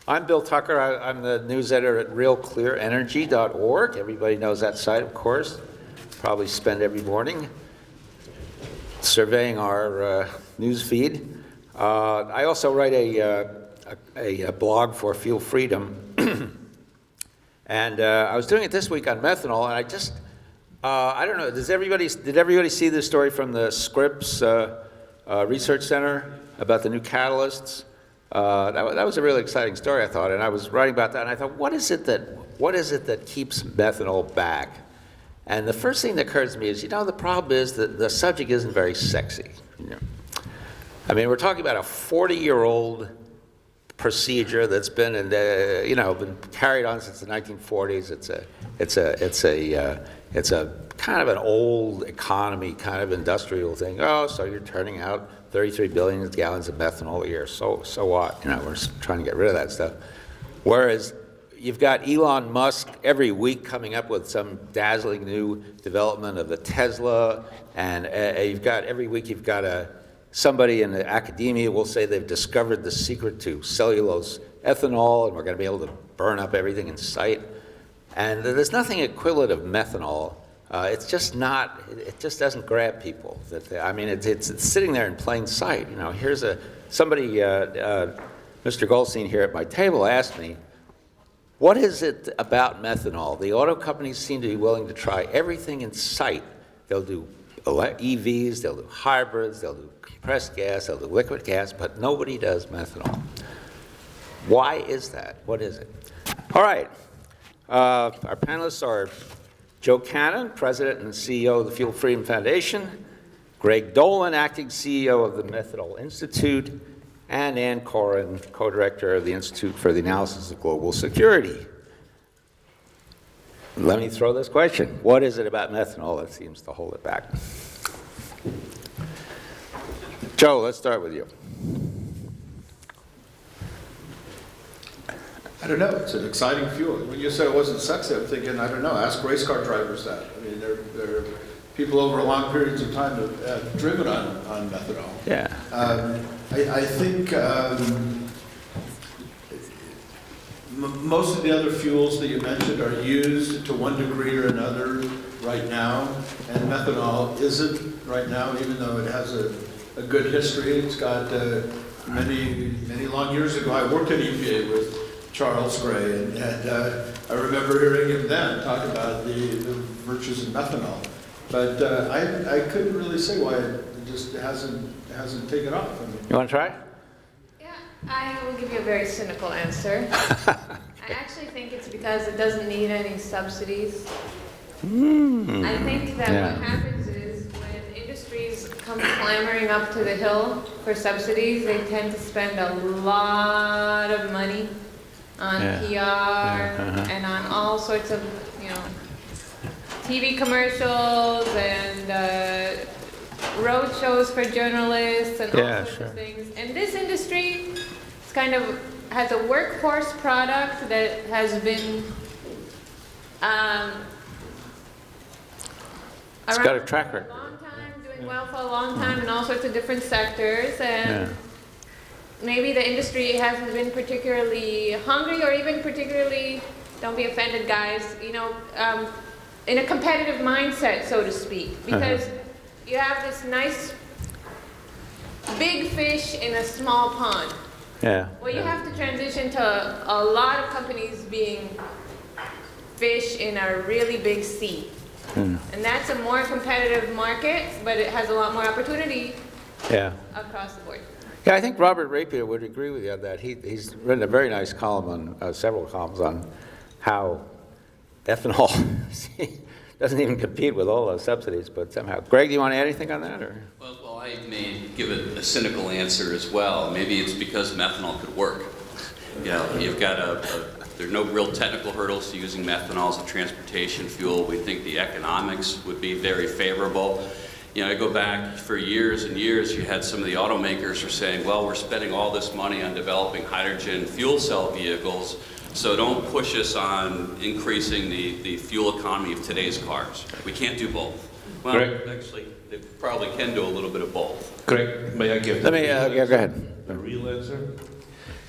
I'm Bill Tucker. I'm the news editor at realclearenergy.org. Everybody knows that site, of course. Probably spend every morning surveying our news feed. I also write a blog for Fuel Freedom. And I was doing it this week on methanol, and I don't know, did everybody see this story from the Scripps Research Center about the new catalysts? That was a really exciting story, I thought, and I was writing about that, and I thought, what is it that keeps methanol back? And the first thing that occurs to me is, the problem is that the subject isn't very sexy. I mean, we're talking about a 40-year-old procedure that's been been carried on since the 1940s. It's a kind of an old economy, kind of industrial thing. Oh, so you're turning out 33 billion gallons of methanol a year. So what? We're just trying to get rid of that stuff. Whereas you've got Elon Musk every week coming up with some dazzling new development of the Tesla, and every week you've got somebody in the academia will say they've discovered the secret to cellulose ethanol, and we're going to be able to burn up everything in sight. And there's nothing equivalent of methanol. It's just not. It just doesn't grab people. It's sitting there in plain sight. Here's somebody. Mr. Goldstein here at my table asked me, "What is it about methanol? The auto companies seem to be willing to try everything in sight. They'll do EVs, they'll do hybrids, they'll do compressed gas, they'll do liquid gas, but nobody does methanol. Why is that? What is it?" All right. Our panelists are Joe Cannon, President and CEO of the Fuel Freedom Foundation, Greg Dolan, Acting CEO of the Methanol Institute, and Ann Coren, Co-Director of the Institute for the Analysis of Global Security. Let me throw this question. What is it about methanol that seems to hold it back? Joe, let's start with you. I don't know. It's an exciting fuel. When you said it wasn't sexy, I'm thinking, I don't know. Ask race car drivers that. I mean, there are people over long periods of time have driven on methanol. Yeah. I think most of the other fuels that you mentioned are used to one degree or another right now, and methanol isn't right now, even though it has a good history. It's got many long years ago, I worked at EPA with Charles Gray, and I remember hearing him then talk about the virtues of methanol. But I couldn't really say why it just hasn't taken off. You want to try? Yeah, I will give you a very cynical answer. I actually think it's because it doesn't need any subsidies. I think that what happens is when industries come clamoring up to the hill for subsidies, they tend to spend a lot of money on PR and on all sorts of, TV commercials and road shows for journalists and all sorts of things. And this industry has a workforce product that has been it's got a track record. For a long time, doing well for a long time in all sorts of different sectors, and maybe the industry hasn't been particularly hungry or even particularly, don't be offended guys, in a competitive mindset, so to speak, because you have this nice big fish in a small pond. Well, you have to transition to a lot of companies being fish in a really big sea. And that's a more competitive market, but it has a lot more opportunity across the board. Yeah, I think Robert Rapier would agree with you on that. He's written a very nice column on, several columns on how ethanol doesn't even compete with all those subsidies, but somehow. Greg, do you want to add anything on that? Or? Well, I may give it a cynical answer as well. Maybe it's because methanol could work. You've got there's no real technical hurdles to using methanol as a transportation fuel. We think the economics would be very favorable. I go back for years and years, you had some of the automakers were saying, well, we're spending all this money on developing hydrogen fuel cell vehicles, so don't push us on increasing the fuel economy of today's cars. We can't do both. Well, actually, they probably can do a little bit of both. Greg, may I give Let me, go ahead. A real answer?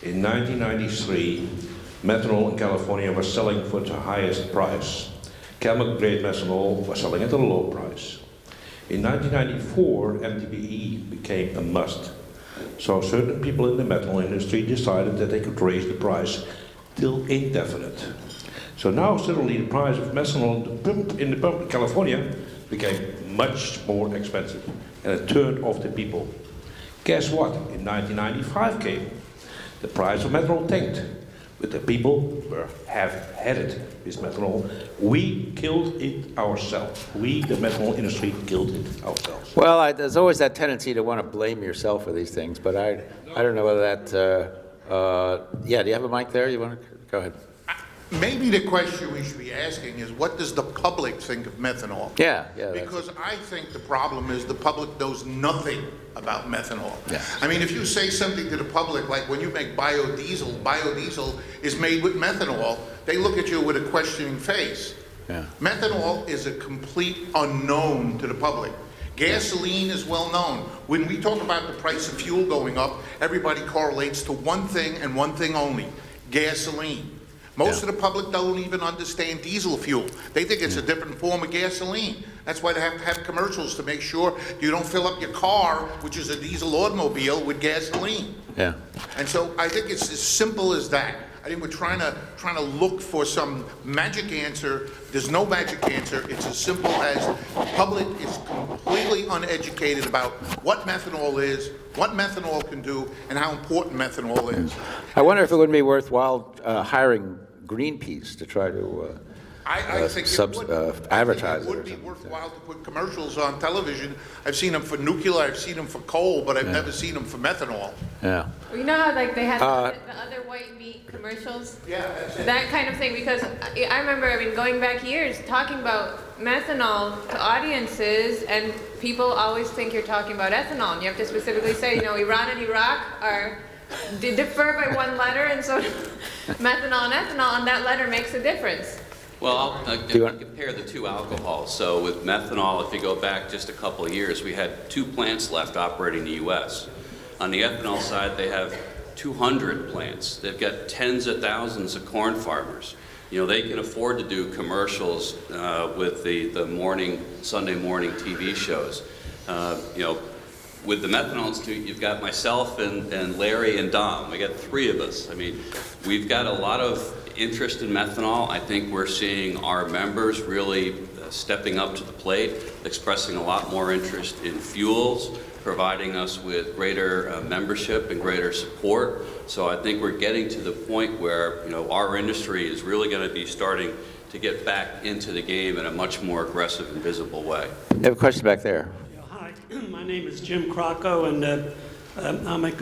In 1993, methanol in California was selling for the highest price. Chemical-grade methanol was selling at a low price. In 1994, MTBE became a must. So certain people in the methanol industry decided that they could raise the price till indefinite. So now suddenly the price of methanol in the pump in California became much more expensive, and it turned off the people. Guess what? In 1995 came. The price of methanol tanked, but the people have had it with methanol. We killed it ourselves. We, the methanol industry, killed it ourselves. Well, there's always that tendency to want to blame yourself for these things, but I don't know whether that, yeah, do you have a mic there? You want to, go ahead. Maybe the question we should be asking is, what does the public think of methanol? Yeah. Because I think the problem is the public knows nothing about methanol. Yeah. I mean, if you say something to the public, like when you make biodiesel is made with methanol, they look at you with a questioning face. Yeah. Methanol is a complete unknown to the public. Gasoline is well known. When we talk about the price of fuel going up, everybody correlates to one thing and one thing only: gasoline. Most of the public don't even understand diesel fuel. They think it's a different form of gasoline. That's why they have to have commercials to make sure you don't fill up your car, which is a diesel automobile, with gasoline. Yeah. And so I think it's as simple as that. I think we're trying to look for some magic answer. There's no magic answer. It's as simple as the public is completely uneducated about what methanol is, what methanol can do, and how important methanol is. I wonder if it would be worthwhile hiring Greenpeace to try to I think advertise it would or be something. worthwhile to put commercials on television. I've seen them for nuclear, I've seen them for coal, but I've never seen them for methanol. Yeah. Well, you know how like they had the other white meat commercials? Yeah, that's it. That kind of thing, because I remember, I mean, going back years, talking about methanol to audiences, and people always think you're talking about ethanol, and you have to specifically say, you know, Iran and Iraq are differ by one letter, and so methanol and ethanol, and that letter makes a difference. Well, I'll compare the two alcohols. So with methanol, if you go back just a couple of years, we had 2 plants left operating in the U.S. On the ethanol side, they have 200 plants. They've got tens of thousands of corn farmers. You know, they can afford to do commercials with the Sunday morning TV shows. You know, with the Methanol Institute, you've got myself and Larry and Dom. We got 3 of us. I mean, we've got a lot of interest in methanol. I think we're seeing our members really stepping up to the plate, expressing a lot more interest in fuels, providing us with greater membership and greater support. So I think we're getting to the point where, you know, our industry is really going to be starting to get back into the game in a much more aggressive and visible way. You have a question back there. Yeah, hi, my name is Jim Crocco, and I'm a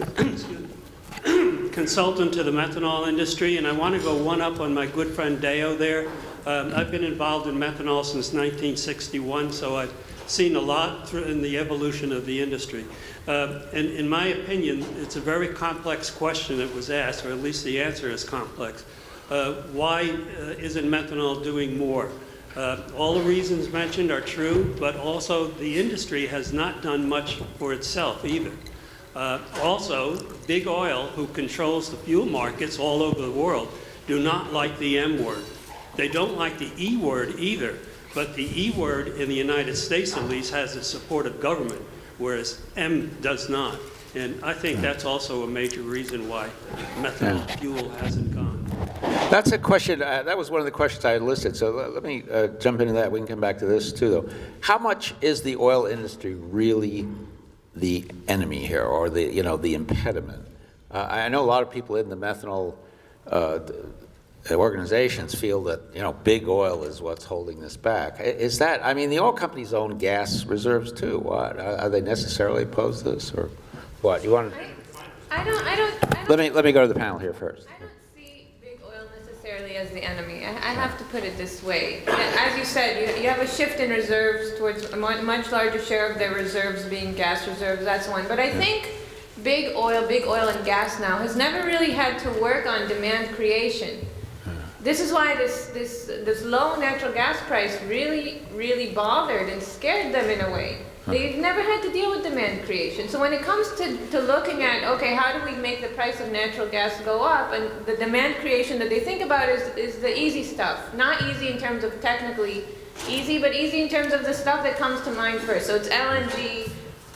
consultant to the methanol industry, and I want to go one up on my good friend Deo there. I've been involved in methanol since 1961, so I've seen a lot in the evolution of the industry. And in my opinion, it's a very complex question that was asked, or at least the answer is complex. Why isn't methanol doing more? All the reasons mentioned are true, but also the industry has not done much for itself either. Also, big oil, who controls the fuel markets all over the world, do not like the M word. They don't like the E word either, but the E word in the United States at least has the support of government, whereas M does not. And I think that's also a major reason why methanol fuel hasn't gone. That's a question, that was one of the questions I had listed, so let me jump into that. We can come back to this too, though. How much is the oil industry really the enemy here, or the, you know, the impediment? I know a lot of people in the methanol organizations feel that, you know, big oil is what's holding this back. Is that, I mean, the oil companies own gas reserves too. What, are they necessarily opposed to this, or what? You want to? I don't. Let me go to the panel here first. I don't see big oil necessarily as the enemy. I have to put it this way. As you said, you have a shift in reserves towards a much larger share of their reserves being gas reserves. That's one. But I think big oil and gas now has never really had to work on demand creation. This is why this low natural gas price really bothered and scared them in a way. They've never had to deal with demand creation. So when it comes to looking at, okay, how do we make the price of natural gas go up, and the demand creation that they think about is the easy stuff. Not easy in terms of technically easy, but easy in terms of the stuff that comes to mind first. So it's LNG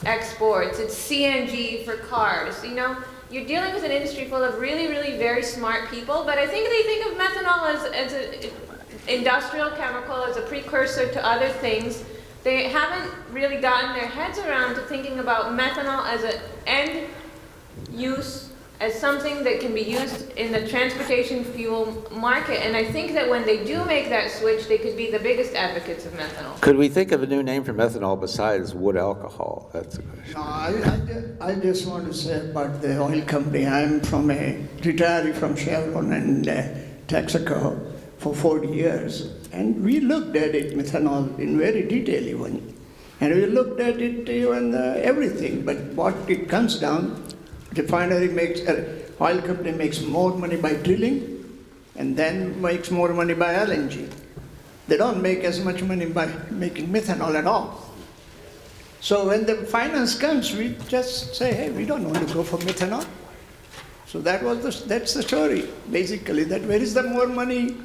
exports, it's CNG for cars, you know? You're dealing with an industry full of really, really very smart people, but I think they think of methanol as an industrial chemical, as a precursor to other things. They haven't really gotten their heads around to thinking about methanol as an end use, as something that can be used in the transportation fuel market. And I think that when they do make that switch, they could be the biggest advocates of methanol. Could we think of a new name for methanol besides wood alcohol? That's a question. No, I just want to say about the oil company. I'm from a retiree from Chevron and Texaco for 40 years. And we looked at it, methanol, in very detail even. And we looked at it even everything. But what it comes down, refinery makes, oil company makes more money by drilling and then makes more money by LNG. They don't make as much money by making methanol at all. So when the finance comes, we just say, hey, we don't want to go for methanol. So that's the story, basically, that where is the more money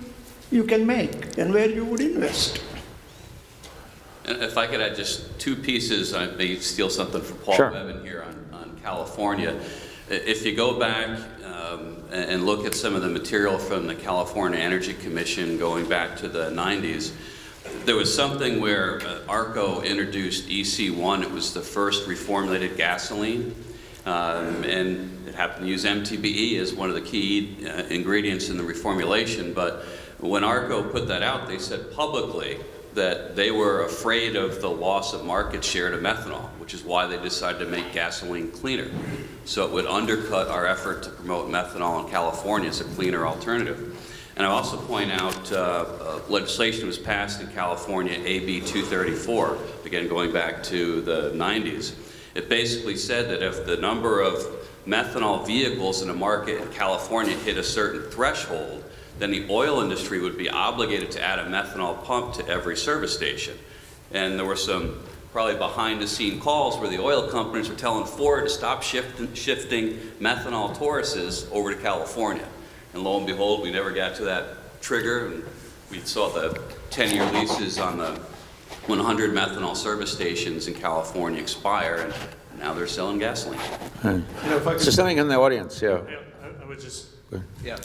you can make and where you would invest. And if I could add just two pieces, I may steal something from Paul Sure. Bevan here on California. If you go back and look at some of the material from the California Energy Commission going back to the 90s, there was something where ARCO introduced EC1. It was the first reformulated gasoline, and it happened to use MTBE as one of the key ingredients in the reformulation. But when ARCO put that out, they said publicly that they were afraid of the loss of market share to methanol, which is why they decided to make gasoline cleaner. So it would undercut our effort to promote methanol in California as a cleaner alternative. And I also point out legislation was passed in California, AB 234, again going back to the 90s. It basically said that if the number of methanol vehicles in a market in California hit a certain threshold, then the oil industry would be obligated to add a methanol pump to every service station. And there were some probably behind-the-scene calls where the oil companies were telling Ford to stop shifting methanol Tauruses over to California. And lo and behold, we never got to that trigger, and we saw the 10-year leases on the 100 methanol service stations in California expire, and now they're selling gasoline. You know, if I could So something in the audience, yeah. Yeah, I was just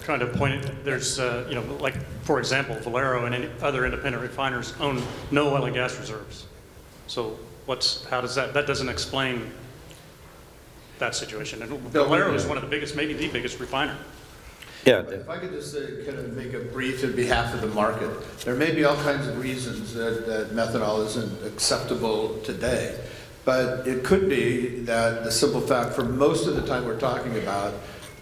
trying to point it, there's, you know, like, for example, Valero and any other independent refiners own no oil and gas reserves. So how does that doesn't explain that situation. And Valero is one of the biggest, maybe the biggest refiner. Yeah. If I could just kind of make a brief in behalf of the market. There may be all kinds of reasons that methanol isn't acceptable today, but it could be that the simple fact for most of the time we're talking about,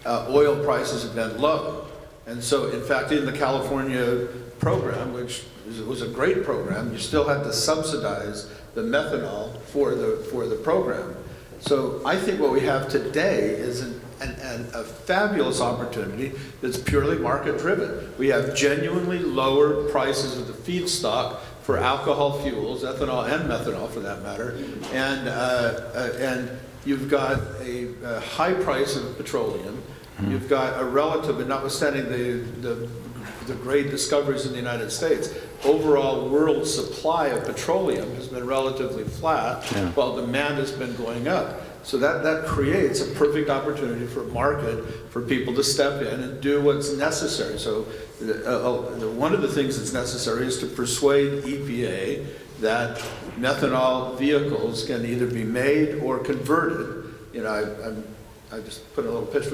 oil prices have been low. And so, in fact, in the California program, which was a great program, you still had to subsidize the methanol for the program. So I think what we have today is a fabulous opportunity that's purely market-driven. We have genuinely lower prices of the feedstock for alcohol fuels, ethanol and methanol for that matter, and you've got a high price of petroleum. You've got a relative, and notwithstanding the great discoveries in the United States, overall world supply of petroleum has been relatively flat, while demand has been going up. So that creates a perfect opportunity for a market for people to step in and do what's necessary. So one of the things that's necessary is to persuade EPA that methanol vehicles can either be made or converted. You know, I just put a little pitch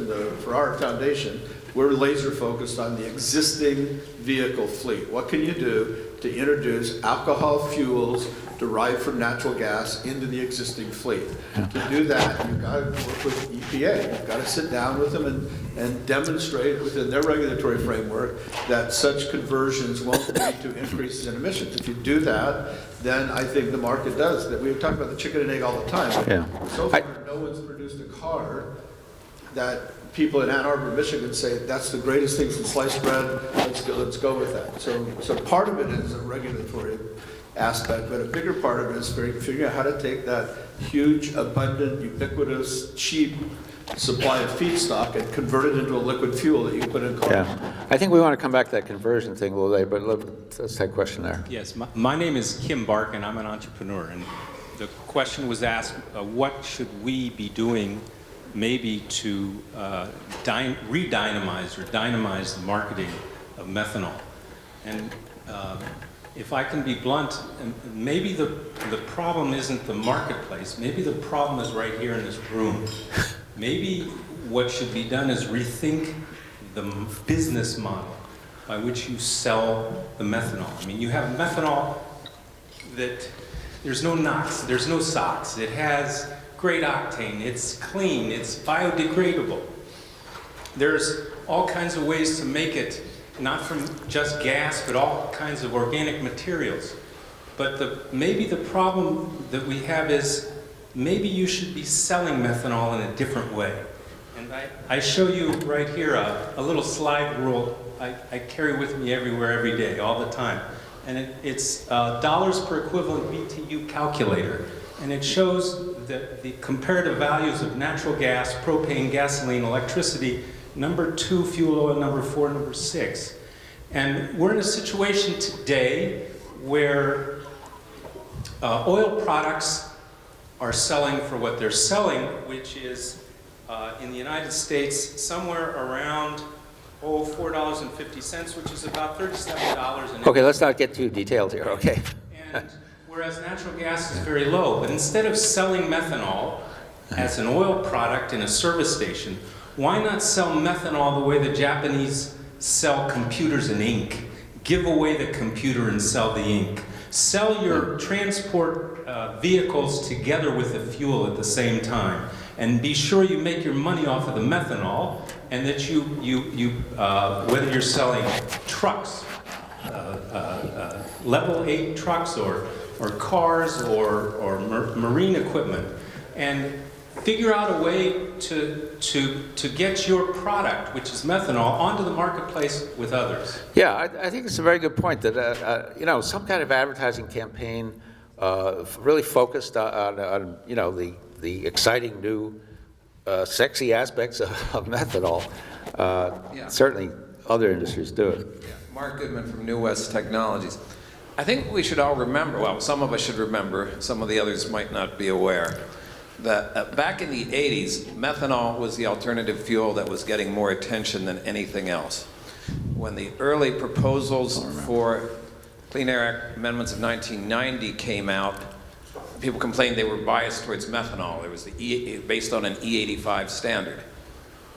for our foundation. We're laser focused on the existing vehicle fleet. What can you do to introduce alcohol fuels derived from natural gas into the existing fleet? To do that, you've got to work with EPA. You've got to sit down with them and demonstrate within their regulatory framework that such conversions won't lead to increases in emissions. If you do that, then I think the market does. That we talk about the chicken and egg all the time. So far, no one's produced a car that people in Ann Arbor, Michigan say that's the greatest thing since sliced bread. Let's go with that. So part of it is a regulatory aspect, but a bigger part of it is figuring out how to take that huge, abundant, ubiquitous, cheap supply of feedstock and convert it into a liquid fuel that you put in cars. Yeah. I think we want to come back to that conversion thing a little later, but let's take a question there. Yes, my name is Kim Bark, and I'm an entrepreneur. And the question was asked, what should we be doing maybe to re-dynamize or dynamize the marketing of methanol? And if I can be blunt, maybe the problem isn't the marketplace. Maybe the problem is right here in this room. Maybe what should be done is rethink the business model by which you sell the methanol. I mean, you have methanol that there's no NOx, there's no SOx. It has great octane, it's clean, it's biodegradable. There's all kinds of ways to make it, not from just gas, but all kinds of organic materials. But maybe the problem that we have is maybe you should be selling methanol in a different way. And I show you right here a little slide rule I carry with me everywhere, every day, all the time. And it's dollars per equivalent BTU calculator. And it shows the comparative values of natural gas, propane, gasoline, electricity, number 2 fuel oil, number 4, number 6. And we're in a situation today where oil products are selling for what they're selling, which is in the United States somewhere around $4.50, which is about $37 an Okay, let's not get too detailed here, okay? And whereas natural gas is very low, but instead of selling methanol as an oil product in a service station, why not sell methanol the way the Japanese sell computers and ink? Give away the computer and sell the ink. Sell your transport vehicles together with the fuel at the same time, and be sure you make your money off of the methanol, and that you whether you're selling trucks, level 8 trucks, or cars, or marine equipment, and figure out a way to get your product, which is methanol, onto the marketplace with others. Yeah, I think it's a very good point that, you know, some kind of advertising campaign really focused on you know, the exciting new sexy aspects of methanol. Certainly other industries do it. Yeah. Mark Goodman from New West Technologies. I think we should all remember, well, some of us should remember, some of the others might not be aware, that back in the 80s, methanol was the alternative fuel that was getting more attention than anything else. When the early proposals for Clean Air Act amendments of 1990 came out, people complained they were biased towards methanol. It was based on an E85 standard.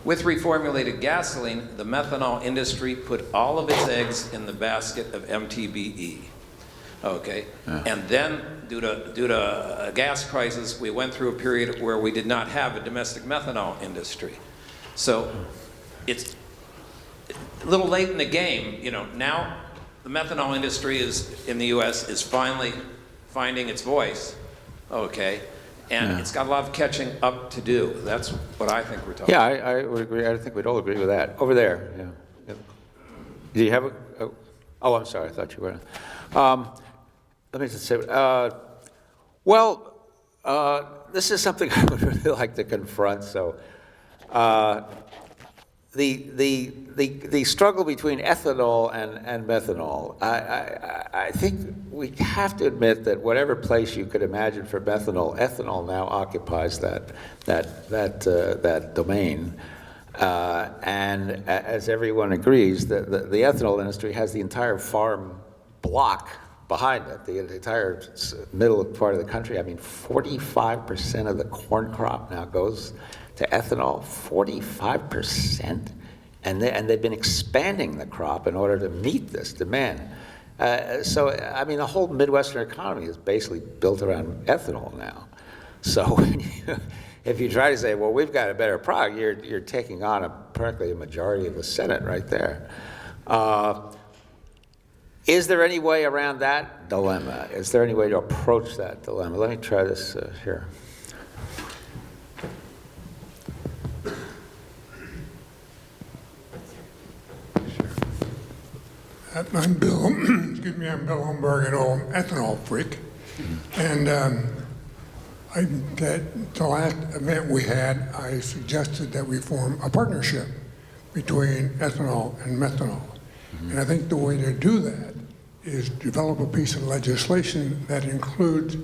With reformulated gasoline, the methanol industry put all of its eggs in the basket of MTBE. Okay, and then due to gas prices, we went through a period where we did not have a domestic methanol industry. So it's a little late in the game. You know, now the methanol industry in the U.S. is finally finding its voice. Okay, and it's got a lot of catching up to do. That's what I think we're talking about. Yeah, I would agree. I think we'd all agree with that. Over there, yeah. Do you have a? Oh, I'm sorry. I thought you were. Let me just say, this is something I would really like to confront. So, the struggle between ethanol and methanol. I think we have to admit that whatever place you could imagine for methanol, ethanol now occupies that domain. And as everyone agrees, the ethanol industry has the entire farm block behind it, the entire middle part of the country. I mean, 45% of the corn crop now goes to ethanol, 45%. And they've been expanding the crop in order to meet this demand. So, I mean, the whole Midwestern economy is basically built around ethanol now. So if you try to say, well, we've got a better product, you're taking on practically a majority of the Senate right there. Is there any way around that dilemma? Is there any way to approach that dilemma? Let me try this here. I'm Bill, excuse me, I'm Bill Holmberg, an old ethanol freak. And at the last event we had, I suggested that we form a partnership between ethanol and methanol. And I think the way to do that is develop a piece of legislation that includes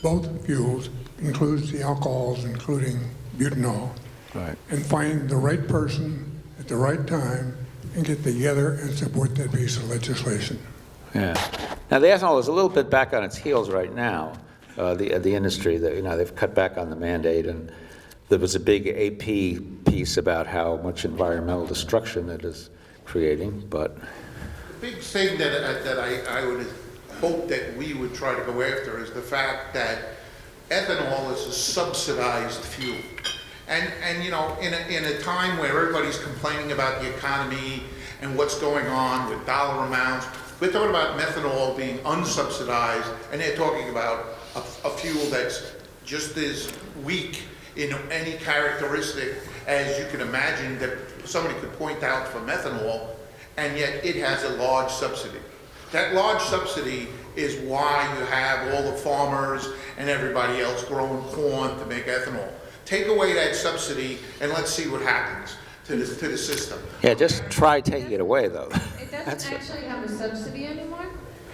both fuels, includes the alcohols, including butanol, Right. and find the right person at the right time and get together and support that piece of legislation. Yeah. Now, the ethanol is a little bit back on its heels right now. The industry, they've cut back on the mandate, and there was a big AP piece about how much environmental destruction it is creating, but... The big thing that I would hope that we would try to go after is the fact that ethanol is a subsidized fuel. And you know, in a time where everybody's complaining about the economy and what's going on with dollar amounts, we're talking about methanol being unsubsidized, and they're talking about a fuel that's just as weak in any characteristic as you can imagine that somebody could point out for methanol, and yet it has a large subsidy. That large subsidy is why you have all the farmers and everybody else growing corn to make ethanol. Take away that subsidy and let's see what happens to the system. Yeah, just try taking it away, though. It doesn't actually have a subsidy anymore.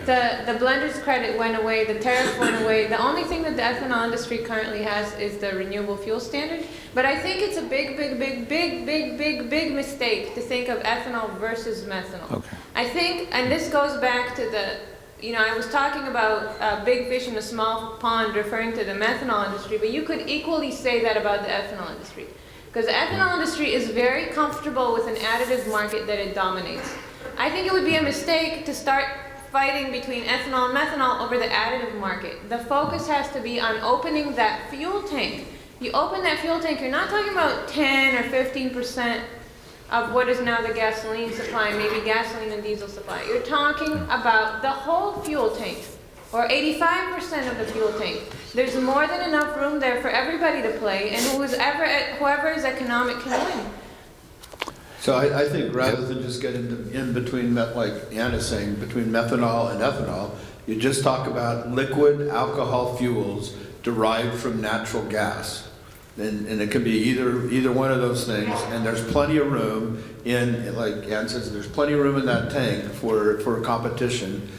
The blender's credit went away, the tariff went away. The only thing that the ethanol industry currently has is the renewable fuel standard. But I think it's a big mistake to think of ethanol versus methanol. Okay. I think, and this goes back to the, you know, I was talking about big fish in a small pond referring to the methanol industry, but you could equally say that about the ethanol industry. Because the ethanol industry is very comfortable with an additive market that it dominates. I think it would be a mistake to start fighting between ethanol and methanol over the additive market. The focus has to be on opening that fuel tank. You open that fuel tank, you're not talking about 10 or 15% of what is now the gasoline supply, maybe gasoline and diesel supply. You're talking about the whole fuel tank, or 85% of the fuel tank. There's more than enough room there for everybody to play, and whoever is economic can win. So I think rather than just get in between, like Ann is saying, between methanol and ethanol, you just talk about liquid alcohol fuels derived from natural gas. And it can be either one of those things, and there's plenty of room in, like Ann says, there's plenty of room in that tank for competition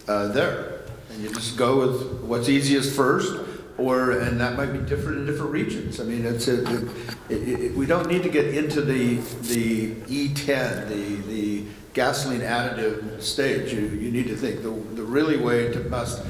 there. And you just go with what's easiest first, and that might be different in different regions. I mean, we don't need to get into the E10, the gasoline additive stage. You need to think the real way to bust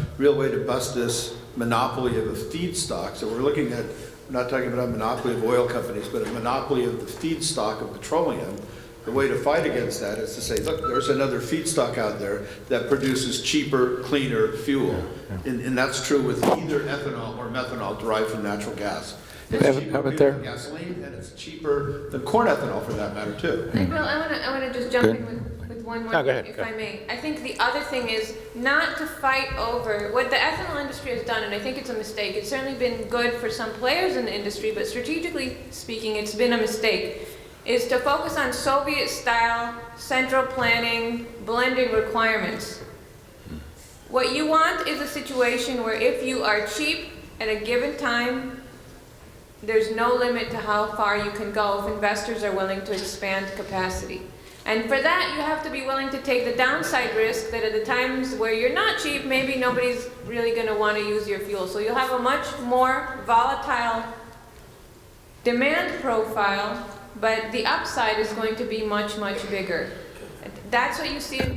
this monopoly of a feedstock. So we're looking at, we're not talking about a monopoly of oil companies, but a monopoly of the feedstock of petroleum. The way to fight against that is to say, look, there's another feedstock out there that produces cheaper, cleaner fuel. And that's true with either ethanol or methanol derived from natural gas. It's cheaper than gasoline, and it's cheaper than corn ethanol for that matter, too. Bill, I want to just jump in with one more thing, if I may. I think the other thing is not to fight over what the ethanol industry has done, and I think it's a mistake. It's certainly been good for some players in the industry, but strategically speaking, it's been a mistake, is to focus on Soviet-style central planning, blending requirements. What you want is a situation where if you are cheap at a given time, there's no limit to how far you can go if investors are willing to expand capacity. And for that, you have to be willing to take the downside risk that at the times where you're not cheap, maybe nobody's really going to want to use your fuel. So you'll have a much more volatile demand profile, but the upside is going to be much, much bigger. That's what you see in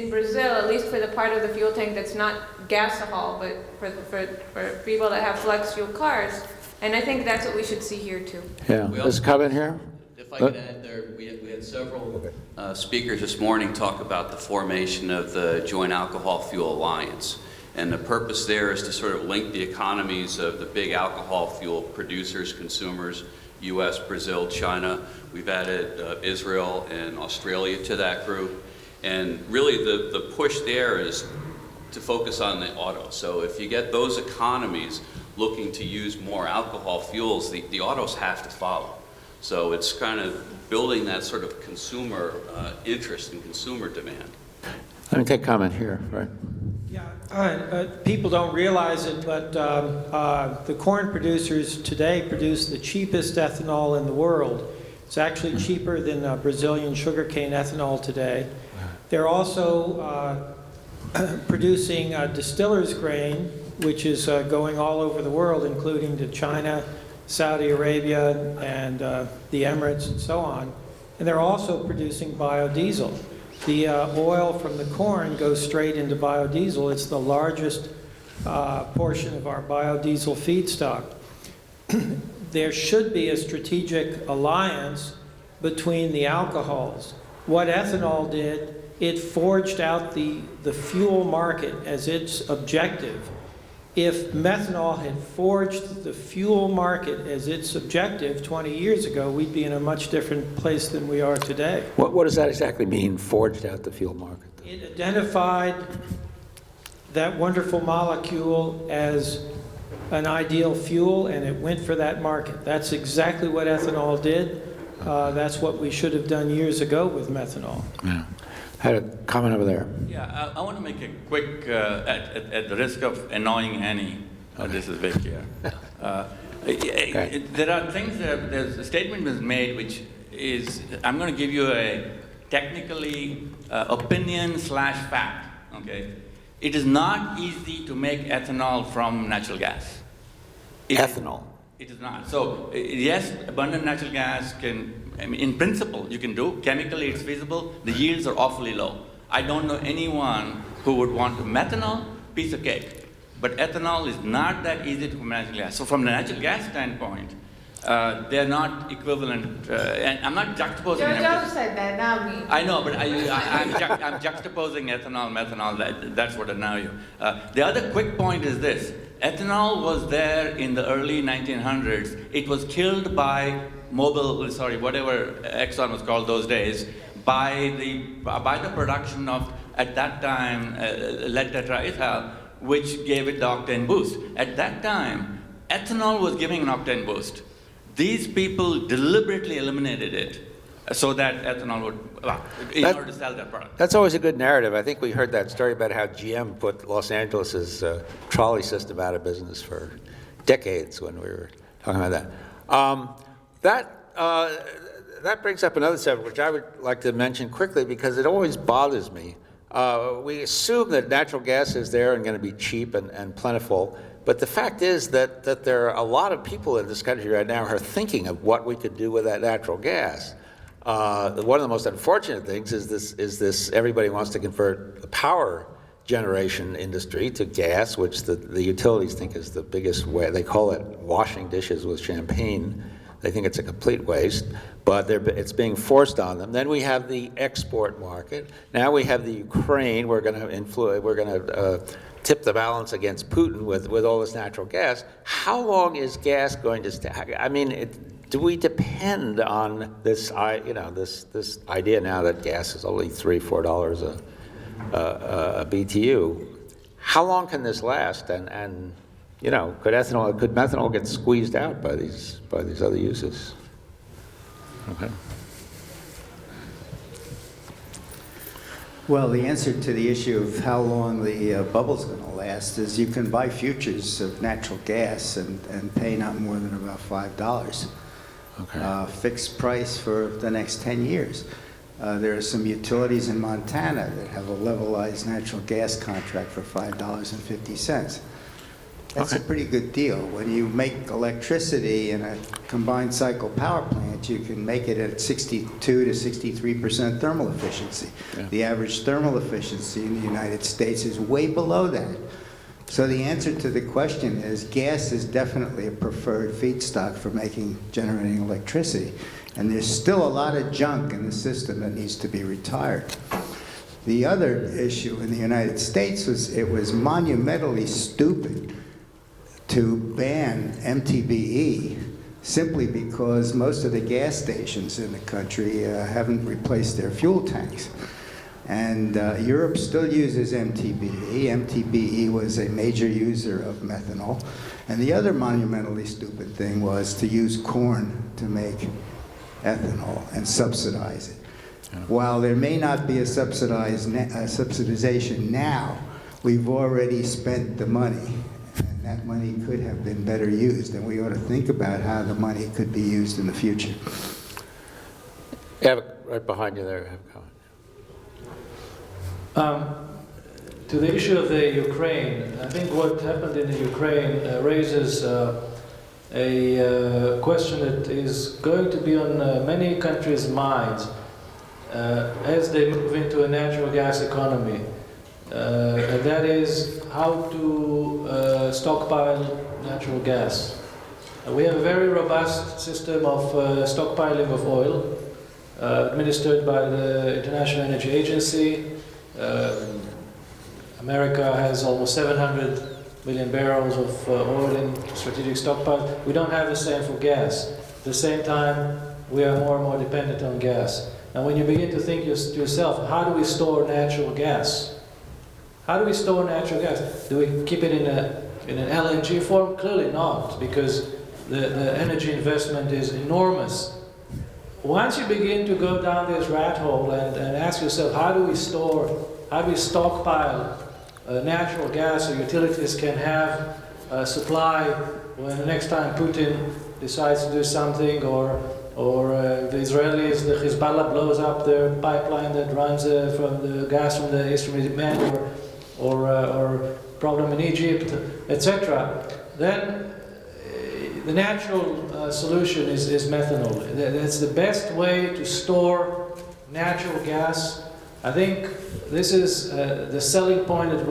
Brazil, at least for the part of the fuel tank that's not gasohol, but for people that have flex fuel cars. And I think that's what we should see here too. Yeah, there's a comment here. If I could add there, we had several speakers this morning talk about the formation of the Joint Alcohol Fuel Alliance. And the purpose there is to sort of link the economies of the big alcohol fuel producers, consumers, US, Brazil, China. We've added Israel and Australia to that group. And really the push there is to focus on the auto. So if you get those economies looking to use more alcohol fuels, the autos have to follow. So it's kind of building that sort of consumer interest and consumer demand. Let me take comment here, right? Yeah, people don't realize it, but the corn producers today produce the cheapest ethanol in the world. It's actually cheaper than Brazilian sugarcane ethanol today. They're also producing distiller's grain, which is going all over the world, including to China, Saudi Arabia, and the Emirates, and so on. And they're also producing biodiesel. The oil from the corn goes straight into biodiesel. It's the largest portion of our biodiesel feedstock. There should be a strategic alliance between the alcohols. What ethanol did, it forged out the fuel market as its objective. If methanol had forged the fuel market as its objective 20 years ago, we'd be in a much different place than we are today. What does that exactly mean, forged out the fuel market? It identified that wonderful molecule as an ideal fuel, and it went for that market. That's exactly what ethanol did. That's what we should have done years ago with methanol. Yeah. I had a comment over there. Yeah, I want to make a quick, at the risk of annoying Annie, this is Vic here. Okay. There are things, there's a statement was made which is, I'm going to give you a technically opinion/fact, okay? It is not easy to make ethanol from natural gas. Ethanol? It is not. So, yes, abundant natural gas can, I mean, in principle, you can do. Chemically, it's feasible. The yields are awfully low. I don't know anyone who would want to methanol, piece of cake. But ethanol is not that easy to from natural gas. So from the natural gas standpoint, they're not equivalent. And I'm not juxtaposing them. Joe said that, not me. I know, but I'm juxtaposing ethanol, methanol. That's what I know you. The other quick point is this. Ethanol was there in the early 1900s. It was killed by whatever Exxon was called those days, by the production of, at that time, lead tetraethyl, which gave it the octane boost. At that time, ethanol was giving an octane boost. These people deliberately eliminated it so that ethanol would, in order to sell their product. That's always a good narrative. I think we heard that story about how GM put Los Angeles' trolley system out of business for decades when we were talking about that. That brings up another subject, which I would like to mention quickly because it always bothers me. We assume that natural gas is there and going to be cheap and plentiful, but the fact is that there are a lot of people in this country right now who are thinking of what we could do with that natural gas. One of the most unfortunate things is this everybody wants to convert the power generation industry to gas, which the utilities think is the biggest way. They call it washing dishes with champagne. They think it's a complete waste, but it's being forced on them. Then we have the export market. Now we have the Ukraine. We're going to tip the balance against Putin with all this natural gas. How long is gas going to stay? I mean, do we depend on this idea now that gas is only $3-4 a BTU? How long can this last? And could methanol get squeezed out by these other uses? Okay. Well, the answer to the issue of how long the bubble's going to last is you can buy futures of natural gas and pay not more than about $5. Okay. Fixed price for the next 10 years. There are some utilities in Montana that have a levelized natural gas contract for $5.50. That's a pretty good deal. When you make electricity in a combined cycle power plant, you can make it at 62 to 63% thermal efficiency. Yeah. The average thermal efficiency in the United States is way below that. So the answer to the question is gas is definitely a preferred feedstock for generating electricity. And there's still a lot of junk in the system that needs to be retired. The other issue in the United States was it was monumentally stupid to ban MTBE simply because most of the gas stations in the country haven't replaced their fuel tanks. And Europe still uses MTBE. MTBE was a major user of methanol. And the other monumentally stupid thing was to use corn to make ethanol and subsidize it. While there may not be a subsidization now, we've already spent the money, and that money could have been better used, and we ought to think about how the money could be used in the future. Yeah, right behind you there, have a comment. To the issue of the Ukraine, I think what happened in the Ukraine raises a question that is going to be on many countries' minds as they move into a natural gas economy. And that is how to stockpile natural gas. We have a very robust system of stockpiling of oil administered by the International Energy Agency. America has almost 700 million barrels of oil in strategic stockpile. We don't have the same for gas. At the same time, we are more and more dependent on gas. And when you begin to think to yourself, how do we store natural gas? How do we store natural gas? Do we keep it in an LNG form? Clearly not, because the energy investment is enormous. Once you begin to go down this rat hole and ask yourself, how do we stockpile natural gas so utilities can have supply when the next time Putin decides to do something, or the Israelis, the Hezbollah blows up their pipeline that runs from the gas from the Eastern Mediterranean, or problem in Egypt, etc. Then the natural solution is methanol. That's the best way to store natural gas. I think this is the selling point that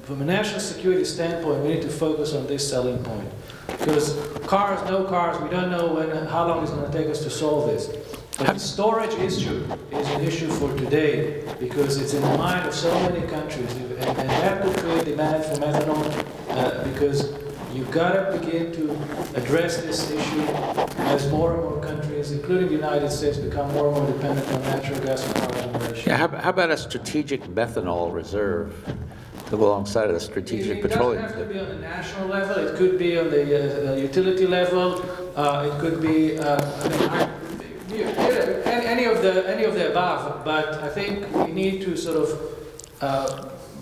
from a national security standpoint, we need to focus on this selling point. Because no cars, we don't know how long it's going to take us to solve this. But the storage issue is an issue for today, because it's in the mind of so many countries. And that will create demand for methanol, because you've got to begin to address this issue as more and more countries, including the United States, become more and more dependent on natural gas and power generation. Yeah, how about a strategic methanol reserve to go alongside of the strategic petroleum? It doesn't have to be on the national level. It could be on the utility level. It could be any of the above. But I think we need to sort of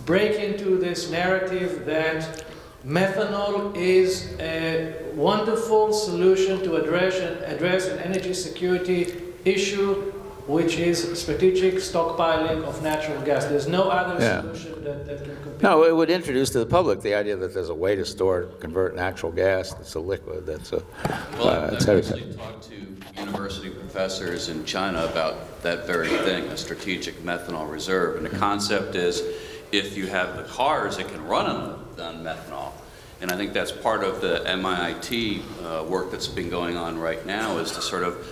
break into this narrative that methanol is a wonderful solution to address an energy security issue, which is strategic stockpiling of natural gas. There's no other solution that can compete. No, it would introduce to the public the idea that there's a way to convert natural gas that's a liquid, that's a... Well, I've actually talked to university professors in China about that very thing, a strategic methanol reserve. And the concept is, if you have the cars that can run on methanol, and I think that's part of the MIT work that's been going on right now, is to sort of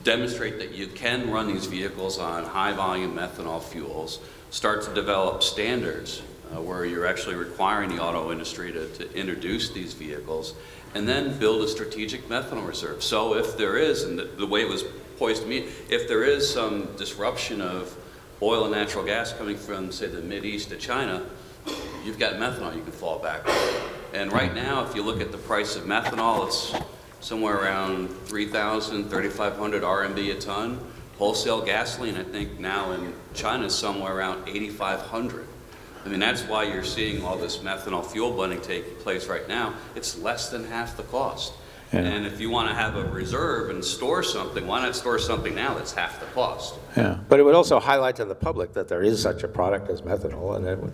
demonstrate that you can run these vehicles on high-volume methanol fuels, start to develop standards where you're actually requiring the auto industry to introduce these vehicles, and then build a strategic methanol reserve. So if there is, and the way it was poised to me, if there is some disruption of oil and natural gas coming from, say, the Mideast to China, you've got methanol you can fall back on. And right now, if you look at the price of methanol, it's somewhere around 3,000, 3,500 RMB a ton. Wholesale gasoline, I think now in China is somewhere around 8,500. I mean, that's why you're seeing all this methanol fuel blending taking place right now. It's less than half the cost. Yeah. And if you want to have a reserve and store something, why not store something now that's half the cost? Yeah, but it would also highlight to the public that there is such a product as methanol,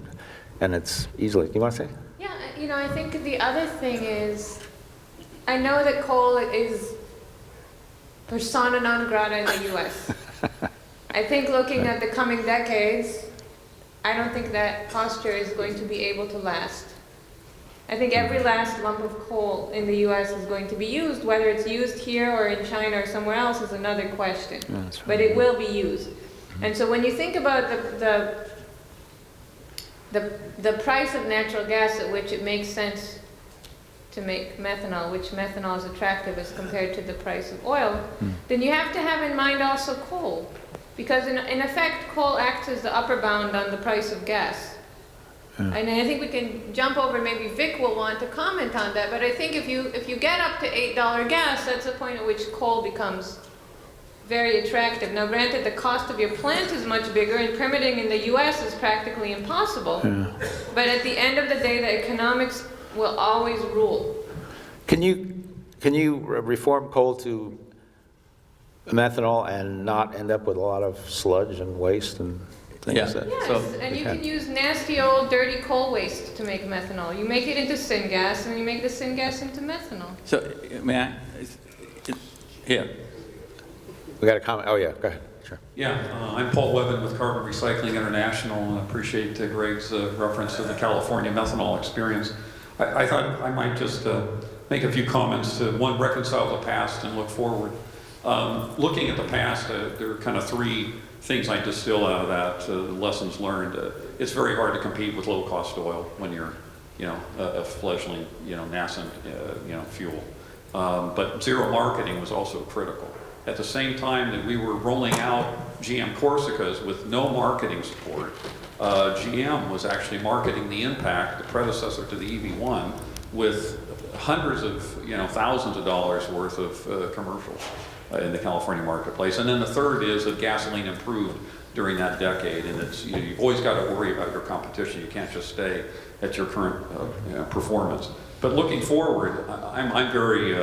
and it's easily... Do you want to say? Yeah, I think the other thing is, I know that coal is persona non grata in the U.S. I think looking at the coming decades, I don't think that posture is going to be able to last. I think every last lump of coal in the U.S. is going to be used. Whether it's used here or in China or somewhere else is another question. Right. But it will be used. And so when you think about the price of natural gas at which it makes sense to make methanol, which methanol is attractive as compared to the price of oil, then you have to have in mind also coal. Because in effect, coal acts as the upper bound on the price of gas. And I think we can jump over, maybe Vic will want to comment on that, but I think if you get up to $8 gas, that's the point at which coal becomes very attractive. Now granted, the cost of your plant is much bigger and permitting in the US is practically impossible. But at the end of the day, the economics will always rule. Can you reform coal to methanol and not end up with a lot of sludge and waste and things? Yeah. Yes, and you can use nasty old dirty coal waste to make methanol. You make it into syngas and you make the syngas into methanol. So, may I? Here. We got a comment. Oh, yeah, go ahead. Sure. Yeah, I'm Paul Webben with Carbon Recycling International, and I appreciate Greg's reference to the California methanol experience. I thought I might just make a few comments to, one, reconcile the past and look forward. Looking at the past, there are kind of three things I distill out of that, lessons learned. It's very hard to compete with low-cost oil when you're, a fledgling, nascent, fuel. But zero marketing was also critical. At the same time that we were rolling out GM Corsicas with no marketing support, GM was actually marketing the Impact, the predecessor to the EV1, with hundreds of, thousands of dollars worth of commercials in the California marketplace. And then the third is that gasoline improved during that decade, and it's, you've always got to worry about your competition. You can't just stay at your current performance. But looking forward, I'm very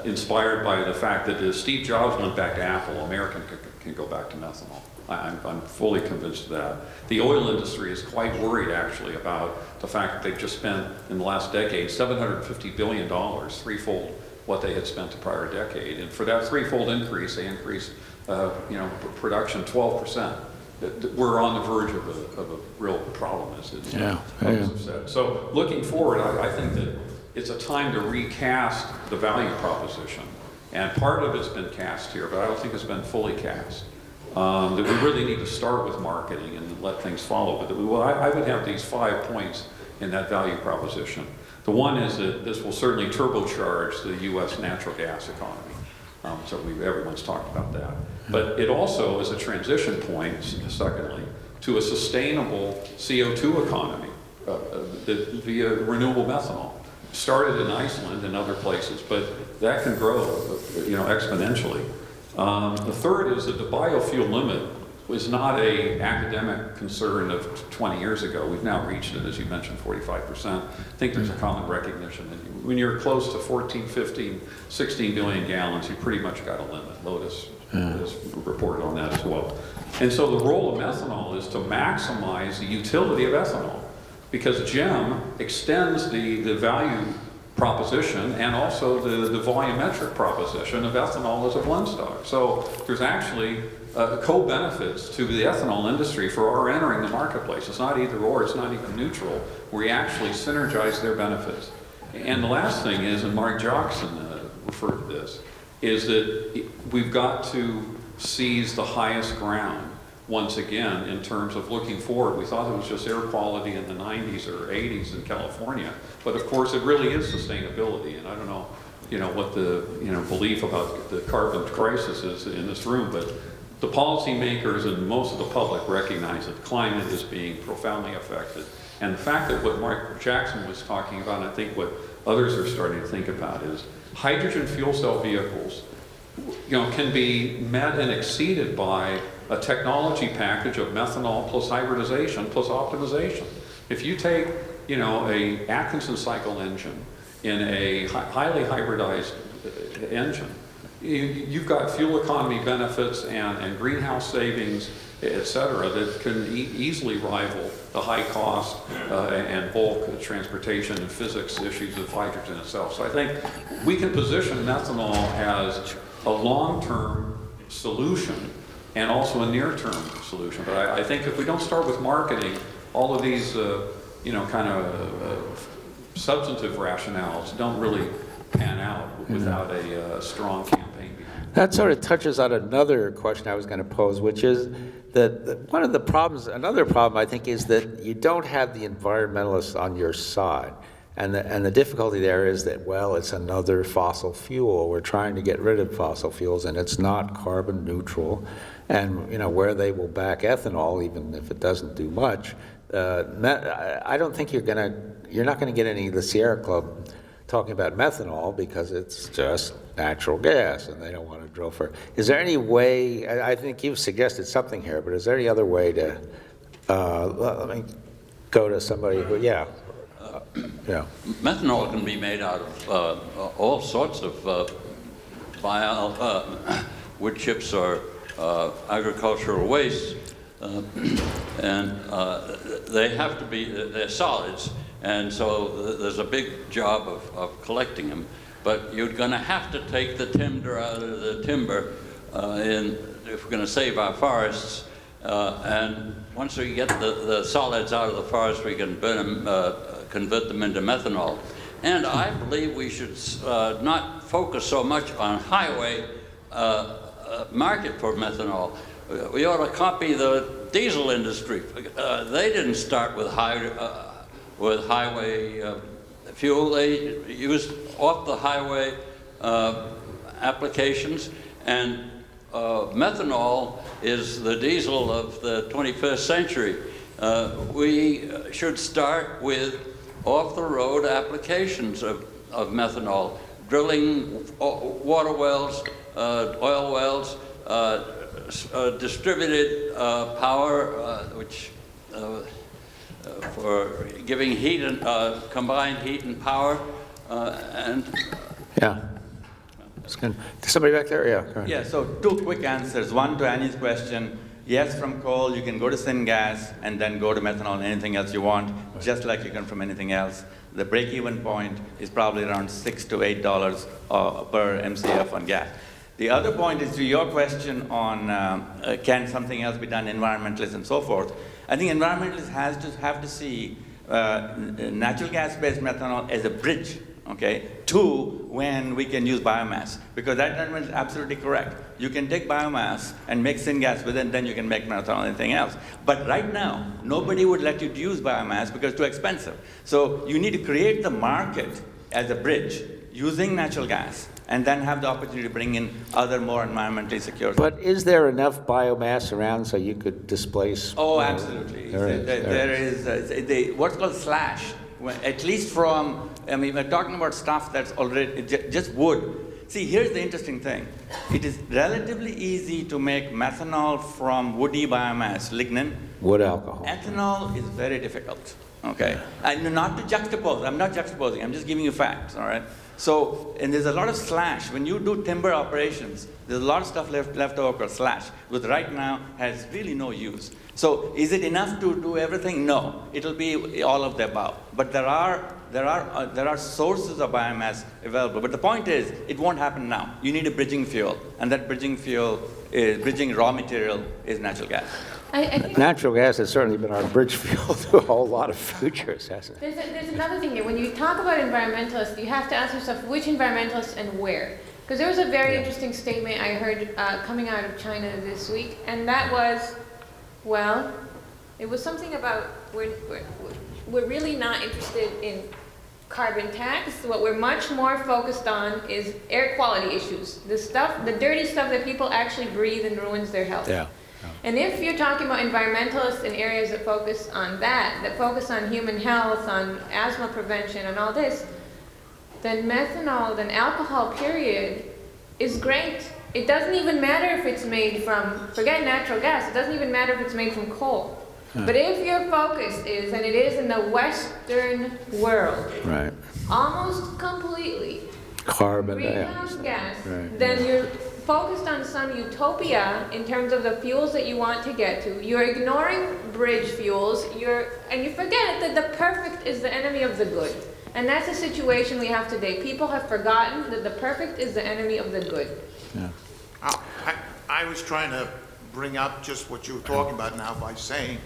inspired by the fact that if Steve Jobs went back to Apple, America can go back to methanol. I'm fully convinced of that. The oil industry is quite worried, actually, about the fact that they've just spent, in the last decade, $750 billion, threefold what they had spent the prior decade. And for that threefold increase, they increased production 12%. We're on the verge of a real problem, as others have said. So looking forward, I think that it's a time to recast the value proposition. And part of it's been cast here, but I don't think it's been fully cast. That we really need to start with marketing and let things follow. But I would have these 5 points in that value proposition. The one is that this will certainly turbocharge the U.S. natural gas economy. So everyone's talked about that. But it also is a transition point, secondly, to a sustainable CO2 economy via renewable methanol. Started in Iceland and other places, but that can grow, exponentially. The third is that the biofuel limit was not an academic concern of 20 years ago. We've now reached it, as you mentioned, 45%. I think there's a common recognition that when you're close to 14, 15, 16 billion gallons, you pretty much got a limit. Lotus has reported on that as well. And so the role of methanol is to maximize the utility of ethanol, because GEM extends the value proposition and also the volumetric proposition of ethanol as a blend stock. So there's actually co-benefits to the ethanol industry for our entering the marketplace. It's not either or, it's not even neutral. We actually synergize their benefits. And the last thing is, and Mark Jackson referred to this, is that we've got to seize the highest ground once again in terms of looking forward. We thought it was just air quality in the 90s or 80s in California, but of course it really is sustainability. And I don't know, what the belief about the carbon crisis is in this room, but the policymakers and most of the public recognize that climate is being profoundly affected. And the fact that what Mark Jackson was talking about, and I think what others are starting to think about, is hydrogen fuel cell vehicles can be met and exceeded by a technology package of methanol plus hybridization plus optimization. If you take, a Atkinson cycle engine in a highly hybridized engine, you've got fuel economy benefits and greenhouse savings, et cetera, that can easily rival the high cost and bulk transportation and physics issues of hydrogen itself. So I think we can position methanol as a long-term solution and also a near-term solution. But I think if we don't start with marketing, all of these, substantive rationales don't really pan out without a strong campaign behind it. That sort of touches on another question I was going to pose, which is that one of the problems, another problem I think, is that you don't have the environmentalists on your side. And the difficulty there is that, well, it's another fossil fuel. We're trying to get rid of fossil fuels, and it's not carbon neutral. And where they will back ethanol, even if it doesn't do much, I don't think you're not going to get any of the Sierra Club talking about methanol because it's just natural gas and they don't want to drill for. Is there any way, I think you've suggested something here, but is there any other way to, let me go to somebody who, yeah. Methanol can be made out of all sorts of wood chips or agricultural waste, and they have to be, they're solids, and so there's a big job of collecting them. But you're going to have to take the timber out of the timber if we're going to save our forests. And once we get the solids out of the forest, we can burn them, convert them into methanol. And I believe we should not focus so much on highway market for methanol. We ought to copy the diesel industry. They didn't start with highway fuel. They used off the highway applications, and methanol is the diesel of the 21st century. We should start with off-the-road applications of methanol, drilling water wells, oil wells, distributed power, which for giving heat and combined heat and power, and yeah. That's good. Somebody back there? Yeah, go ahead. Yeah, so two quick answers. One to Annie's question. Yes, from coal, you can go to syngas and then go to methanol and anything else you want, just like you can from anything else. The break-even point is probably around $6 to $8 per MCF on gas. The other point is to your question on can something else be done, environmentalists and so forth. I think environmentalists have to see natural gas-based methanol as a bridge, okay, to when we can use biomass, because that argument is absolutely correct. You can take biomass and make syngas with it, and then you can make methanol and anything else. But right now, nobody would let you use biomass because it's too expensive. So you need to create the market as a bridge using natural gas, and then have the opportunity to bring in other more environmentally secure. But is there enough biomass around so you could displace? Oh, absolutely. There is what's called slash. At least from, I mean, we're talking about stuff that's already just wood. See, here's the interesting thing. It is relatively easy to make methanol from woody biomass, lignin. Wood alcohol. Ethanol is very difficult, okay? And not to juxtapose, I'm not juxtaposing, I'm just giving you facts, all right? So, and there's a lot of slash. When you do timber operations, there's a lot of stuff left over for slash, which right now has really no use. So, is it enough to do everything? No. It'll be all of the above. But there are sources of biomass available. But the point is, it won't happen now. You need a bridging fuel, and that bridging fuel, bridging raw material, is natural gas. I think natural gas has certainly been our bridge fuel to a whole lot of futures, hasn't it? there's another thing here. When you talk about environmentalists, you have to ask yourself which environmentalists and where. Because there was a very interesting statement I heard coming out of China this week, and that was, well, it was something about we're really not interested in carbon tax. What we're much more focused on is air quality issues. The dirty stuff that people actually breathe and ruins their health. Yeah. And if you're talking about environmentalists in areas that focus on that focus on human health, on asthma prevention, and all this, then methanol, then alcohol, period, is great. It doesn't even matter if it's made from, forget natural gas, it doesn't even matter if it's made from coal. But if your focus is, and it is in the Western world, right, almost completely carbon greenhouse gas, right, then you're focused on some utopia in terms of the fuels that you want to get to. You're ignoring bridge fuels, and you forget that the perfect is the enemy of the good. And that's the situation we have today. People have forgotten that the perfect is the enemy of the good. Yeah. I was trying to bring up just what you were talking about now by saying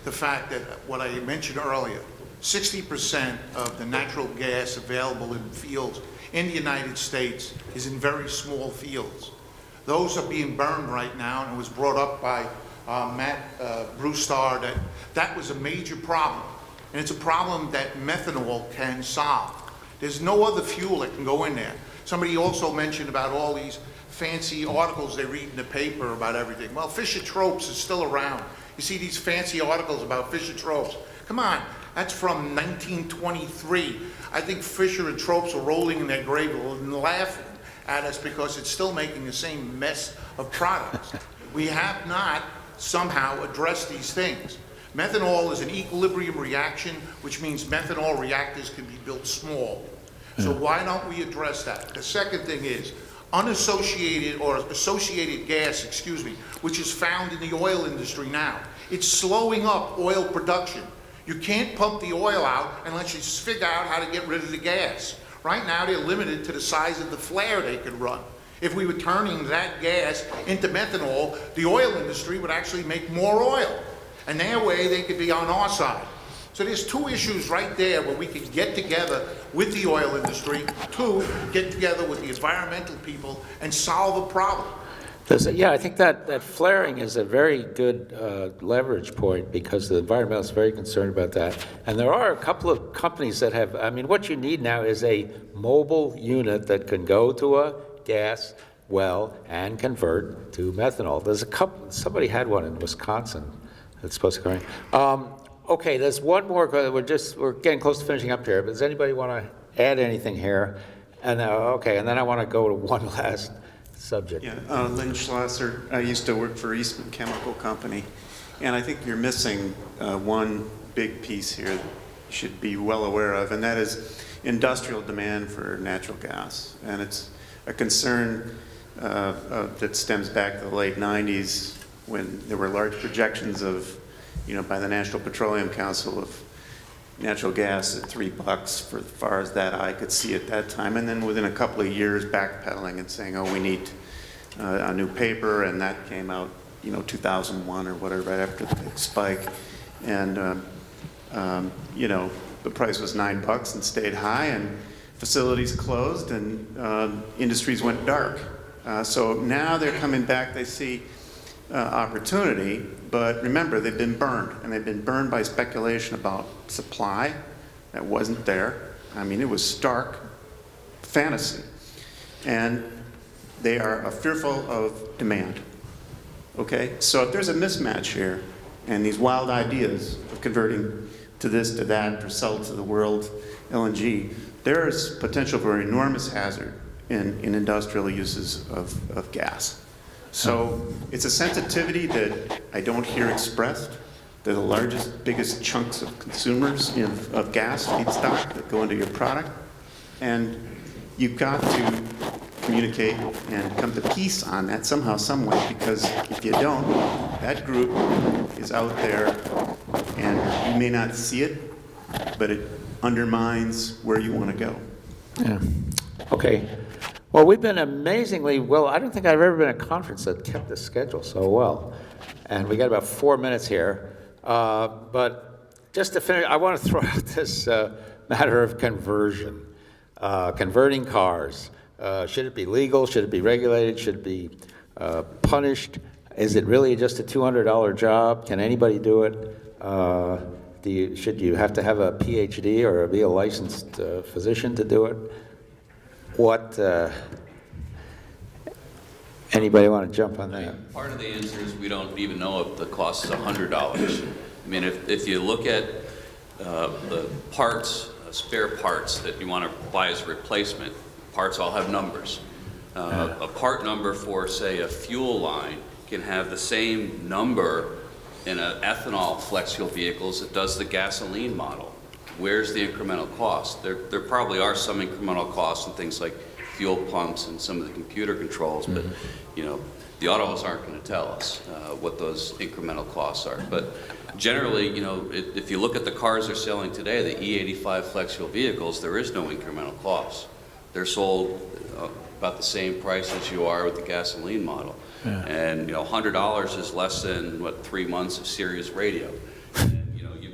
the fact that what I mentioned earlier, 60% of the natural gas available in fields in the United States is in very small fields. Those are being burned right now, and it was brought up by Matt Brewstar that was a major problem. And it's a problem that methanol can solve. There's no other fuel that can go in there. Somebody also mentioned about all these fancy articles they read in the paper about everything. Well, Fischer-Tropsch is still around. You see these fancy articles about Fischer-Tropsch. Come on, That's from 1923. I think Fisher and Tropes are rolling in their grave and laughing at us because it's still making the same mess of products. We have not somehow addressed these things. Methanol is an equilibrium reaction, which means methanol reactors can be built small. So why don't we address that? The second thing is unassociated or associated gas, which is found in the oil industry now. It's slowing up oil production. You can't pump the oil out unless you figure out how to get rid of the gas. Right now, they're limited to the size of the flare they could run. If we were turning that gas into methanol, the oil industry would actually make more oil. And that way, they could be on our side. So there's two issues right there where we could get together with the oil industry, two, get together with the environmental people and solve a problem. Yeah, I think that flaring is a very good leverage point because the environmental is very concerned about that. And there are a couple of companies that have, I mean, what you need now is a mobile unit that can go to a gas well and convert to methanol. There's a couple, somebody had one in Wisconsin that's supposed to come in. Okay, there's one more, we're getting close to finishing up here, but does anybody want to add anything here? And okay, and then I want to go to one last subject. Yeah, Lynn Schlosser. I used to work for Eastman Chemical Company, and I think you're missing one big piece here that you should be well aware of, and that is industrial demand for natural gas. And it's a concern that stems back to the late 90s when there were large projections of, by the National Petroleum Council of natural gas at $3 for as far as that eye could see at that time, and then within a couple of years backpedaling and saying, oh, we need a new paper, and that came out 2001 or whatever, right after the big spike, and the price was $9 and stayed high, and facilities closed and industries went dark. So now they're coming back, they see opportunity, but remember, they've been burned, and they've been burned by speculation about supply that wasn't there. I mean, it was stark fantasy. And they are fearful of demand. Okay? So if there's a mismatch here, and these wild ideas of converting to this, to that, or sell to the world LNG, there is potential for enormous hazard in industrial uses of gas. So it's a sensitivity that I don't hear expressed. They're the largest, biggest chunks of consumers of gas feedstock that go into your product. And you've got to communicate and come to peace on that somehow, some way, because if you don't, that group is out there and you may not see it, but it undermines where you want to go. Yeah. Okay. Well, we've been amazingly well. I don't think I've ever been at a conference that kept the schedule so well. And we got about 4 minutes here. But just to finish, I want to throw out this matter of conversion. Converting cars. Should it be legal? Should it be regulated? Should it be punished? Is it really just a $200 job? Can anybody do it? Should you have to have a PhD or be a licensed physician to do it? What, anybody want to jump on that? Part of the answer is we don't even know if the cost is $100. I mean, if you look at the parts, spare parts that you want to buy as a replacement, parts all have numbers. A part number for, say, a fuel line can have the same number in an ethanol flex fuel vehicle as it does the gasoline model. Where's the incremental cost? There probably are some incremental costs in things like fuel pumps and some of the computer controls, but the autos aren't going to tell us what those incremental costs are. But generally, if you look at the cars they're selling today, the E85 flex fuel vehicles, there is no incremental cost. They're sold about the same price as you are with the gasoline model. Yeah. And $100 is less than 3 months of Sirius radio.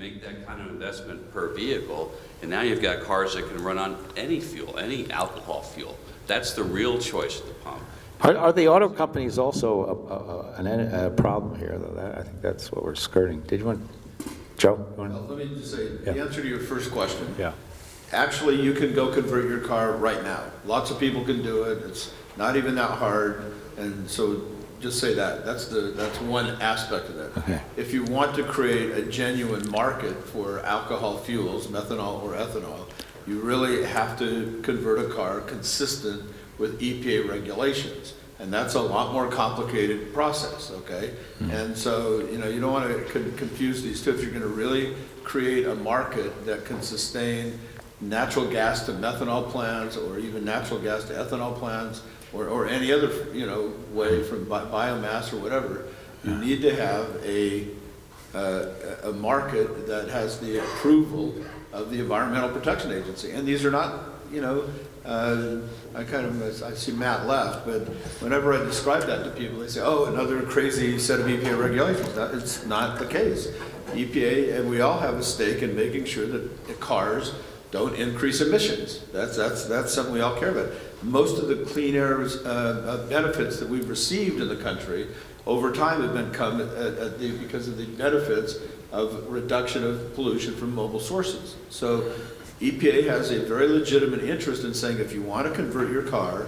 Make that kind of investment per vehicle, and now you've got cars that can run on any fuel, any alcohol fuel. That's the real choice at the pump. Are the auto companies also a problem here, though? I think that's what we're skirting. Did you want, Joe? Let me just say, the answer to your first question. Yeah. Actually, you can go convert your car right now. Lots of people can do it. It's not even that hard. And so just say that. That's one aspect of that. Okay. If you want to create a genuine market for alcohol fuels, methanol or ethanol, you really have to convert a car consistent with EPA regulations. And that's a lot more complicated process, okay? And so, you know, you don't want to confuse these two. If you're going to really create a market that can sustain natural gas to methanol plants, or even natural gas to ethanol plants, or any other, you know, way from biomass or whatever, you need to have a market that has the approval of the Environmental Protection Agency. And these are not, you know, I see Matt left, but whenever I describe that to people, they say, oh, another crazy set of EPA regulations. It's not the case. EPA, and we all have a stake in making sure that the cars don't increase emissions. That's something we all care about. Most of the clean air benefits that we've received in the country over time have been because of the benefits of reduction of pollution from mobile sources. So EPA has a very legitimate interest in saying, if you want to convert your car,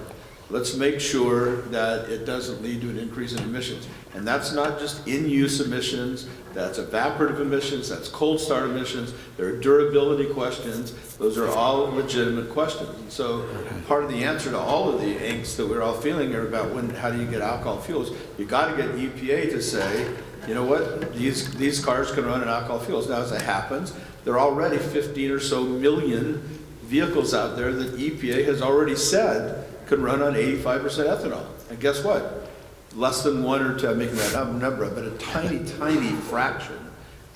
let's make sure that it doesn't lead to an increase in emissions. And that's not just in-use emissions, that's evaporative emissions, that's cold start emissions, there are durability questions, those are all legitimate questions. And so part of the answer to all of the angst that we're all feeling are about how do you get alcohol fuels, you got to get EPA to say, you know what, these cars can run on alcohol fuels. Now as it happens, there are already 15 or so million vehicles out there that EPA has already said can run on 85% ethanol. And guess what? Less than 1 or 2, I'm making that number, but a tiny, tiny fraction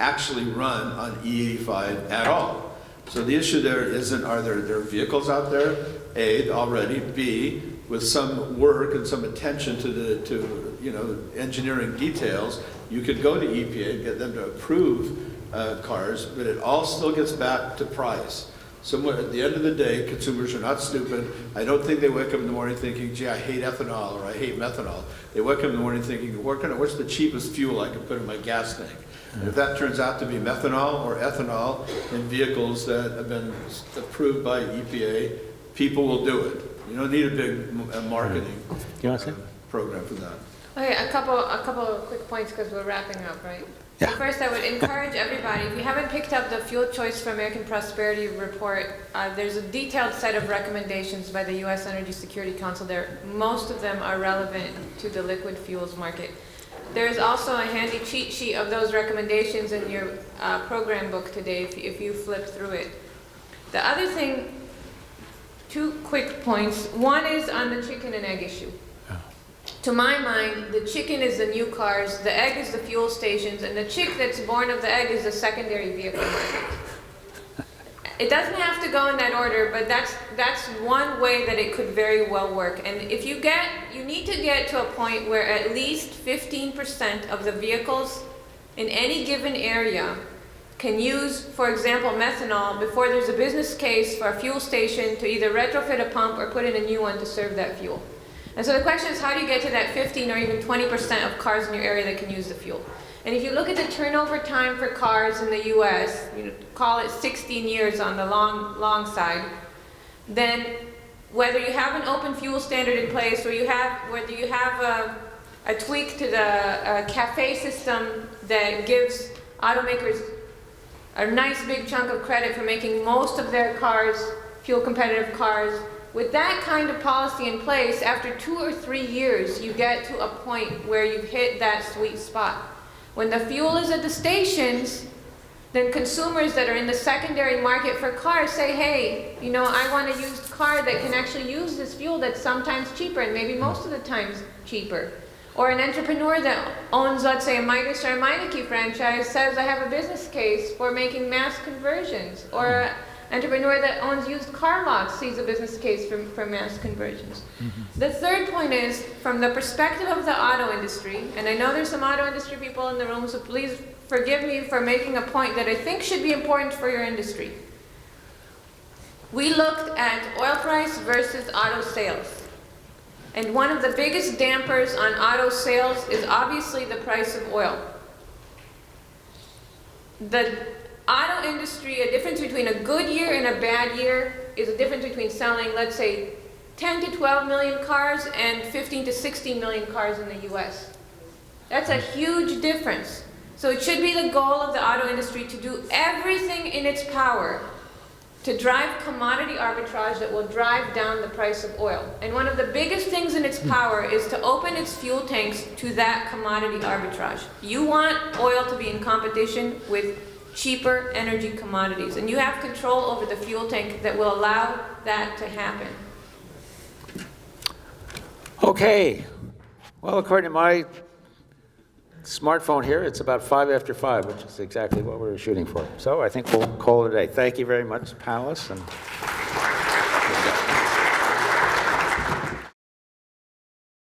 actually run on E85 at all. So the issue there isn't, are there vehicles out there, A, already, B, with some work and some attention to you know, engineering details, you could go to EPA and get them to approve cars, but it all still gets back to price. Somewhere at the end of the day, consumers are not stupid. I don't think they wake up in the morning thinking, gee, I hate ethanol or I hate methanol. They wake up in the morning thinking, what's the cheapest fuel I can put in my gas tank? And if that turns out to be methanol or ethanol in vehicles that have been approved by EPA, people will do it. You don't need a big marketing program for that. Okay, a couple of quick points because we're wrapping up, right? So first, I would encourage everybody, if you haven't picked up the Fuel Choice for American Prosperity report, there's a detailed set of recommendations by the U.S. Energy Security Council there. Most of them are relevant to the liquid fuels market. There's also a handy cheat sheet of those recommendations in your program book today if you flip through it. The other thing, 2 quick points. One is on the chicken and egg issue. To my mind, the chicken is the new cars, the egg is the fuel stations, and the chick that's born of the egg is the secondary vehicle market. It doesn't have to go in that order, but that's one way that it could very well work. And if you need to get to a point where at least 15% of the vehicles in any given area can use, for example, methanol before there's a business case for a fuel station to either retrofit a pump or put in a new one to serve that fuel. And so the question is, how do you get to that 15 or even 20% of cars in your area that can use the fuel? And if you look at the turnover time for cars in the US, call it 16 years on the long side, then whether you have an open fuel standard in place or whether you have a tweak to the CAFE system that gives automakers a nice big chunk of credit for making most of their cars fuel competitive cars, with that kind of policy in place, after 2 or 3 years, you get to a point where you've hit that sweet spot. When the fuel is at the stations, then consumers that are in the secondary market for cars say, hey, I want a used car that can actually use this fuel that's sometimes cheaper and maybe most of the times cheaper. Or an entrepreneur that owns, let's say, a Midas or a Meineke franchise says, I have a business case for making mass conversions. Or entrepreneur that owns used car lots sees a business case for mass conversions. The third point is, from the perspective of the auto industry, and I know there's some auto industry people in the room, so please forgive me for making a point that I think should be important for your industry. We looked at oil price versus auto sales. And one of the biggest dampers on auto sales is obviously the price of oil. The auto industry, a difference between a good year and a bad year is a difference between selling, let's say, 10 to 12 million cars and 15 to 16 million cars in the US. That's a huge difference. So it should be the goal of the auto industry to do everything in its power to drive commodity arbitrage that will drive down the price of oil. And one of the biggest things in its power is to open its fuel tanks to that commodity arbitrage. You want oil to be in competition with cheaper energy commodities, and you have control over the fuel tank that will allow that to happen. Okay. Well, according to my smartphone here, it's about 5 after 5, which is exactly what we were shooting for. So I think we'll call it a day. Thank you very much, panelists. And